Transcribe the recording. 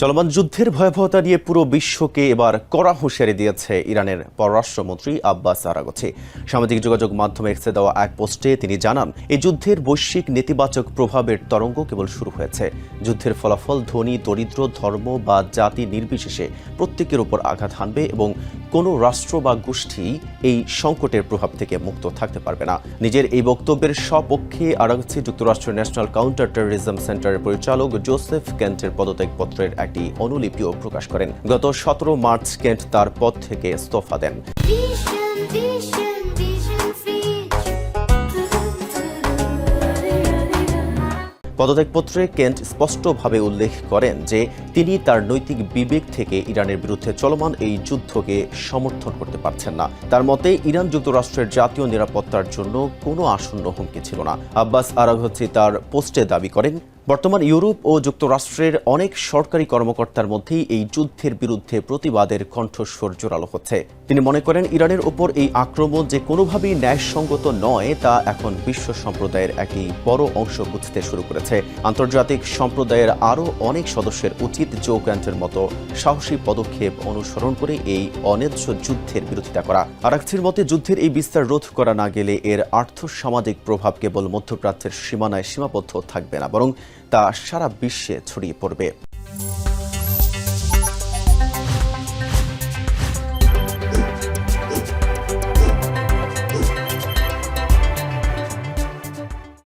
চলমান যুদ্ধের ভয়াবহতা নিয়ে পুরো বিশ্বকে এবার কড়া হুঁশিয়ারি দিয়েছে ইরানের পররাষ্ট্রমন্ত্রী আব্বাস আরাগচি। সামাজিক যোগাযোগ মাধ্যমে এক্সে দেওয়া এক পোস্টে তিনি জানান, এই যুদ্ধের বৈশ্বিক নেতিবাচক প্রভাবের তরঙ্গ কেবল শুরু হয়েছে। যুদ্ধের ফলাফল ধনী দরিদ্র ধর্ম বা জাতি নির্বিশেষে প্রত্যেকের উপর আঘাত হানবে এবং কোনো রাষ্ট্র বা গোষ্ঠী এই সংকটের প্রভাব থেকে মুক্ত থাকতে পারবে না। নিজের এই বক্তব্যের সপক্ষে আরাগচি যুক্তরাষ্ট্রের ন্যাশনাল কাউন্টার টেররিজম সেন্টারের পরিচালক জোসেফ কেন্টের পদত্যাগপত্রের একটি অনুলিপিও প্রকাশ করেন। গত 17 মার্চ কেন্ট তার পদ থেকে ইস্তফা দেন। পদত্যাগপত্রে কেন্ট স্পষ্টভাবে উল্লেখ করেন যে তিনি তার নৈতিক বিবেক থেকে ইরানের বিরুদ্ধে চলমান এই যুদ্ধকে সমর্থন করতে পারছেন না। তার মতে ইরান যুক্তরাষ্ট্রের জাতীয় নিরাপত্তার জন্য কোনো আসন্ন হুমকি ছিল না। আব্বাস আরাগচি তার পোস্টে দাবি করেন, বর্তমান ইউরোপ ও যুক্তরাষ্ট্রের অনেক সরকারি কর্মকর্তার মধ্যেই এই যুদ্ধের বিরুদ্ধে প্রতিবাদের কণ্ঠস্বর জোরালো হচ্ছে। তিনি মনে করেন, ইরানের ওপর এই আক্রমণ যে কোনোভাবেই ন্যায়সঙ্গত নয় তা এখন বিশ্ব সম্প্রদায়ের একটি বড় অংশ বুঝতে শুরু করেছে। আন্তর্জাতিক সম্প্রদায়ের আরও অনেক সদস্যের উচিত জো গ্যান্টের মতো সাহসী পদক্ষেপ অনুসরণ করে এই অন্যায্য যুদ্ধের বিরোধিতা করা। আরাগচির মতে, যুদ্ধের এই বিস্তার রোধ করা না গেলে এর আর্থসামাজিক প্রভাব কেবল মধ্যপ্রাচ্যের সীমানায় সীমাবদ্ধ থাকবে না, বরং তা সারা বিশ্বে ছড়িয়ে পড়বে।